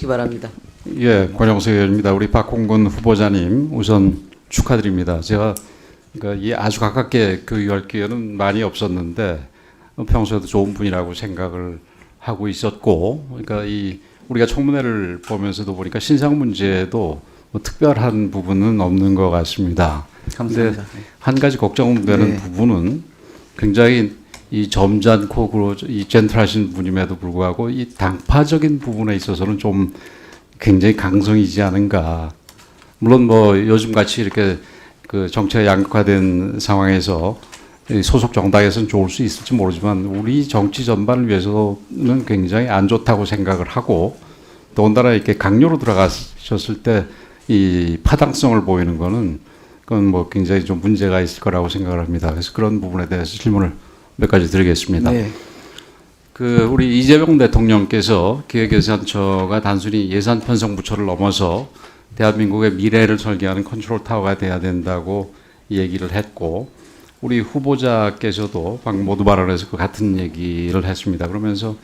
주시기 바랍니다. 예, 권영석 의원입니다. 우리 박홍근 후보자님 우선 축하드립니다. 제가 그러니까 이 아주 가깝게 교류할 기회는 많이 없었는데 평소에도 좋은 분이라고 생각을 하고 있었고, 그러니까 이 우리가 청문회를 보면서도 보니까 신상 문제도 뭐 특별한 부분은 없는 것 같습니다. 감사합니다. 근데 한 가지 걱정되는 네. 부분은 굉장히 이 점잖고 이 젠틀하신 분임에도 불구하고 이 당파적인 부분에 있어서는 좀 굉장히 강성이지 않은가. 물론 뭐 요즘 같이 이렇게 그 정치가 양극화된 상황에서 이 소속 정당에서는 좋을 수 있을지 모르지만 우리 정치 전반을 위해서는 굉장히 안 좋다고 생각을 하고, 더군다나 이렇게 강요로 들어가셨을 때 이 파당성을 보이는 거는 그건 뭐 굉장히 좀 문제가 있을 거라고 생각을 합니다. 그래서 그런 부분에 대해서 질문을 몇 가지 드리겠습니다. 네. 그 우리 이재명 대통령께서 기획예산처가 단순히 예산 편성 부처를 넘어서 대한민국의 미래를 설계하는 컨트롤 타워가 돼야 된다고 얘기를 했고, 우리 후보자께서도 방금 모두 발언에서 그 같은 얘기를 했습니다. 그러면서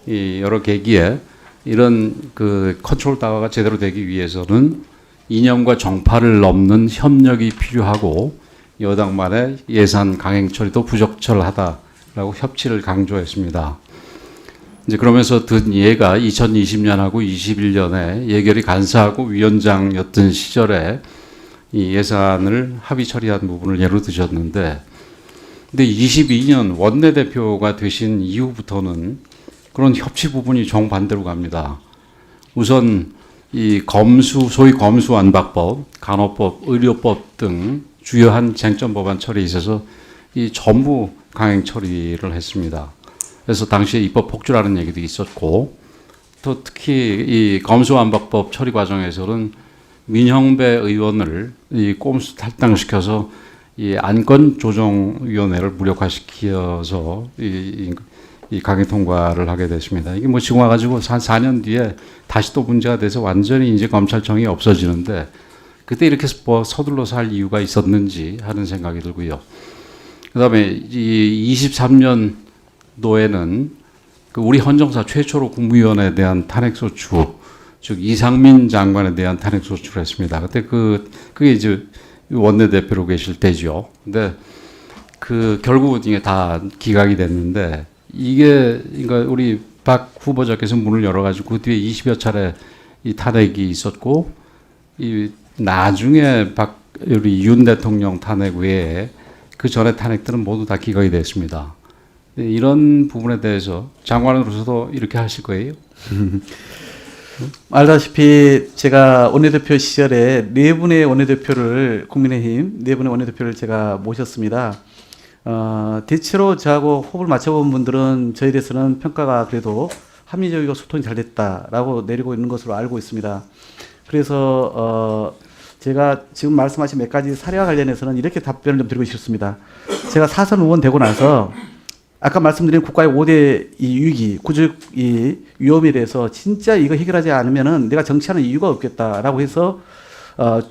이 여러 계기에 이런 그 컨트롤 타워가 제대로 되기 위해서는 이념과 정파를 넘는 협력이 필요하고 여당만의 예산 강행 처리도 부적절하다라고 협치를 강조했습니다. 이제 그러면서 든 예가 2020년하고 21년에 예결위 간사하고 위원장이었던 시절에 이 예산을 합의 처리한 부분을 예로 드셨는데, 근데 22년 원내대표가 되신 이후부터는 그런 협치 부분이 정반대로 갑니다. 우선 이 소위 검수완박법, 간호법, 의료법 등 주요한 쟁점 법안 처리에 있어서 이 전부 강행 처리를 했습니다. 그래서 당시에 입법 폭주라는 얘기도 있었고, 또 특히 이 검수완박법 처리 과정에서는 민형배 의원을 이 꼼수 탈당시켜서 이 안건조정위원회를 무력화시켜서 이 강행 통과를 하게 됐습니다. 이게 뭐 지금 와가지고 한 4년 뒤에 다시 또 문제가 돼서 완전히 이제 검찰청이 없어지는데, 그때 이렇게 뭐 서둘러서 할 이유가 있었는지 하는 생각이 들고요. 그다음에 이 23년도에는 그 우리 헌정사 최초로 국무위원에 대한 탄핵소추, 즉 이상민 장관에 대한 탄핵소추를 했습니다. 그때 그게 이제 원내대표로 계실 때죠. 근데 그 결국은 이게 다 기각이 됐는데, 이게 그러니까 우리 박 후보자께서 문을 열어가지고 그 뒤에 20여 차례 이 탄핵이 있었고, 이 나중에 우리 윤 대통령 탄핵 외에 그 전에 탄핵들은 모두 다 기각이 됐습니다. 이런 부분에 대해서 장관으로서도 이렇게 하실 거예요? 알다시피 제가 원내대표 시절에 네 분의 원내대표를, 국민의힘 네 분의 원내대표를 제가 모셨습니다. 대체로 저하고 호흡을 맞춰본 분들은 저에 대해서는 평가가 그래도 합리적이고 소통이 잘 됐다라고 내리고 있는 것으로 알고 있습니다. 그래서 제가 지금 말씀하신 몇 가지 사례와 관련해서는 이렇게 답변을 좀 드리고 싶습니다. 제가 사선 의원 되고 나서 아까 말씀드린 국가의 5대 이 위기, 구직 이 위험에 대해서 진짜 이거 해결하지 않으면은 내가 정치하는 이유가 없겠다라고 해서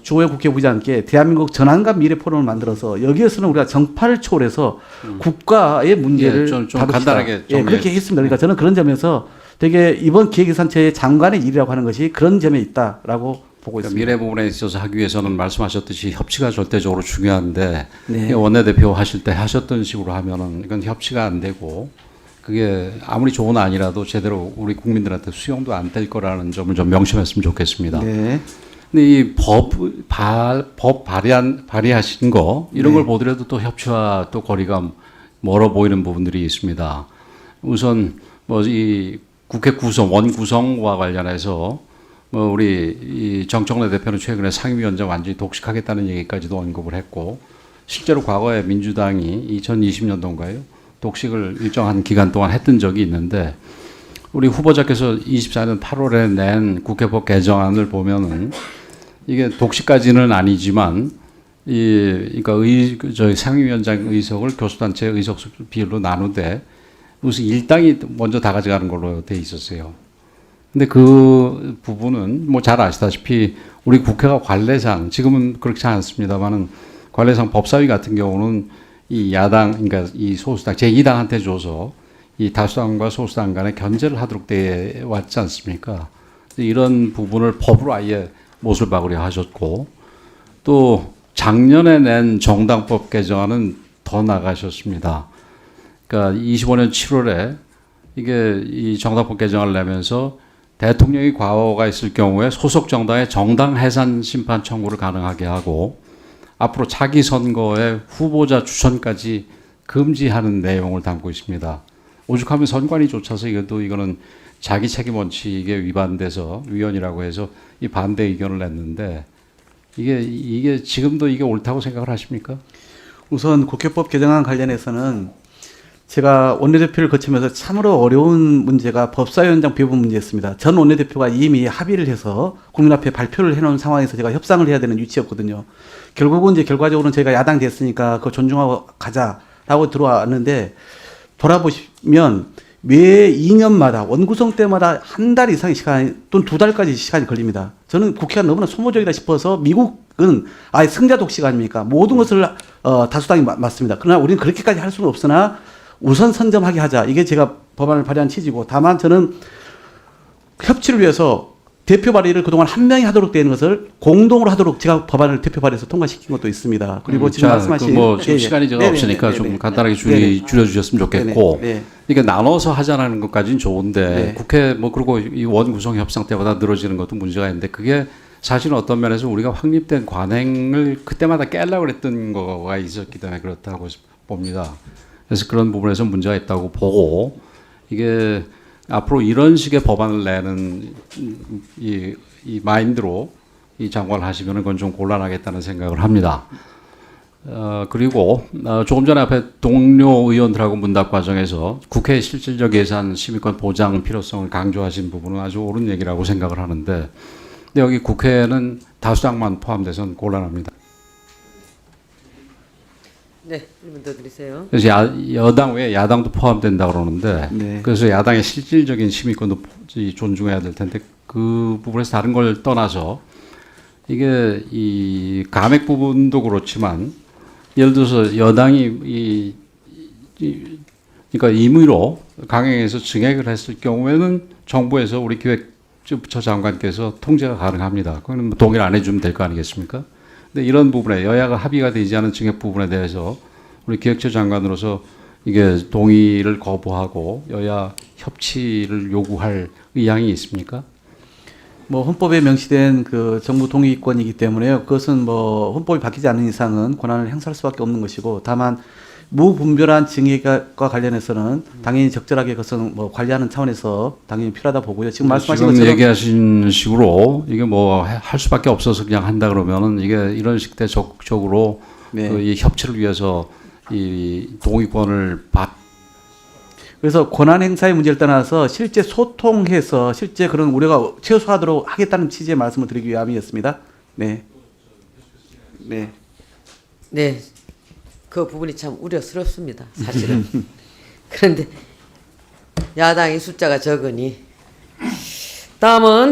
주호영 국회의장께 대한민국 전환과 미래 포럼을 만들어서 여기에서는 우리가 정파를 초월해서 국가의 문제를 좀 다룹시다. 간단하게 좀 그렇게 했습니다. 그러니까 저는 그런 점에서 되게 이번 기획예산처의 장관의 일이라고 하는 것이 그런 점에 있다라고 보고 그러니까 있습니다. 미래 부분에 있어서 하기 위해서는 말씀하셨듯이 협치가 절대적으로 중요한데, 네. 원내대표 하실 때 하셨던 식으로 하면은 이건 협치가 안 되고, 그게 아무리 좋은 아니라도 제대로 우리 국민들한테 수용도 안 될 거라는 점을 좀 명심했으면 좋겠습니다. 네. 근데 이 발의하신 거 이런 네. 걸 보더라도 또 협치와 또 거리가 멀어 보이는 부분들이 있습니다. 우선 뭐 이 국회 원 구성과 관련해서 뭐 우리 이 정청래 대표는 최근에 상임위원장 완전히 독식하겠다는 얘기까지도 언급을 했고, 실제로 과거에 민주당이 2020년도인가요? 독식을 일정한 기간 동안 했던 적이 있는데, 우리 후보자께서 24년 8월에 낸 국회법 개정안을 보면은 이게 독식까지는 아니지만 그러니까 저희 상임위원장 의석을 교수단체 의석 비율로 나누되 무슨 일당이 먼저 다 가져가는 걸로 돼 있었어요. 근데 그 부분은 뭐 잘 아시다시피 우리 국회가 관례상, 지금은 그렇지 않습니다만은 관례상 법사위 같은 경우는 이 야당, 그러니까 이 소수당, 제2당한테 줘서 이 다수당과 소수당 간에 견제를 하도록 돼 왔지 않습니까? 이런 부분을 법으로 아예 못을 박으려 하셨고 또 작년에 낸 정당법 개정안은 더 나가셨습니다. 그러니까 25년 7월에 이게 이 정당법 개정을 내면서 대통령이 과오가 있을 경우에 소속 정당의 정당 해산 심판 청구를 가능하게 하고 앞으로 차기 선거에 후보자 추천까지 금지하는 내용을 담고 있습니다. 오죽하면 선관위 조차서 이거는 자기 책임 원칙에 위반돼서 위헌이라고 해서 이 반대 의견을 냈는데 이게 지금도 이게 옳다고 생각을 하십니까? 우선 국회법 개정안 관련해서는 제가 원내대표를 거치면서 참으로 어려운 문제가 법사위원장 배분 문제였습니다. 전 원내대표가 이미 합의를 해서 국민 앞에 발표를 해놓은 상황에서 제가 협상을 해야 되는 위치였거든요. 결국은 이제 결과적으로는 저희가 야당 됐으니까 그거 존중하고 가자라고 들어왔는데 돌아보시면 매 2년마다 원구성 때마다 한 달 이상의 시간 또는 2달까지 시간이 걸립니다. 저는 국회가 너무나 소모적이다 싶어서 미국은 아예 승자 독식 아닙니까? 모든 것을 다수당이 맞습니다. 그러나 우리는 그렇게까지 할 수는 없으나 우선 선점하게 하자. 이게 제가 법안을 발의한 취지고 다만 저는 협치를 위해서 대표 발의를 그동안 한 명이 하도록 되는 것을 공동으로 하도록 제가 법안을 대표 발의해서 통과시킨 것도 있습니다. 그리고 지금 말씀하신 뭐 지금 시간이 제가 없으니까 좀 간단하게 줄여주셨으면 좋겠고 이게 나눠서 하자는 것까지는 좋은데 국회 뭐 그리고 이 원구성 협상 때마다 늘어지는 것도 문제가 있는데 그게 사실은 어떤 면에서 우리가 확립된 관행을 그때마다 깨려고 그랬던 거가 있었기 때문에 그렇다고 봅니다. 그래서 그런 부분에서 문제가 있다고 보고 이게 앞으로 이런 식의 법안을 내는 이 마인드로 이 장관을 하시면 그건 좀 곤란하겠다는 생각을 합니다. 그리고 조금 전에 앞에 동료 의원들하고 문답 과정에서 국회의 실질적 예산 심의권 보장 필요성을 강조하신 부분은 아주 옳은 얘기라고 생각을 하는데 근데 여기 국회는 다수당만 포함돼서는 곤란합니다. 네, 1분 더 드리세요. 그래서 여당 외에 야당도 포함된다 그러는데 그래서 야당의 실질적인 심의권도 존중해야 될 텐데 그 부분에서 다른 걸 떠나서 이게 이 감액 부분도 그렇지만 예를 들어서 여당이 그러니까 임의로 강행해서 증액을 했을 경우에는 정부에서 우리 기획부처 장관께서 통제가 가능합니다. 그건 뭐 동의를 안 해주면 될 거 아니겠습니까? 근데 이런 부분에 여야가 합의가 되지 않은 증액 부분에 대해서 우리 기획처 장관으로서 이게 동의를 거부하고 여야 협치를 요구할 의향이 있습니까? 뭐 헌법에 명시된 그 정부 동의권이기 때문에요. 그것은 뭐 헌법이 바뀌지 않는 이상은 권한을 행사할 수밖에 없는 것이고 다만 무분별한 증액과 관련해서는 당연히 적절하게 그것은 뭐 관리하는 차원에서 당연히 필요하다 보고요. 지금 말씀하신 것처럼 얘기하신 식으로 이게 뭐 할 수밖에 없어서 그냥 한다 그러면은 이게 이런 식대 적극적으로 이 협치를 위해서 이 동의권을 그래서 권한 행사의 문제를 떠나서 실제 소통해서 실제 그런 우려가 최소화하도록 하겠다는 취지의 말씀을 드리기 위함이었습니다. 네. 그 부분이 참 우려스럽습니다. 사실은. 그런데 야당의 숫자가 적으니 다음은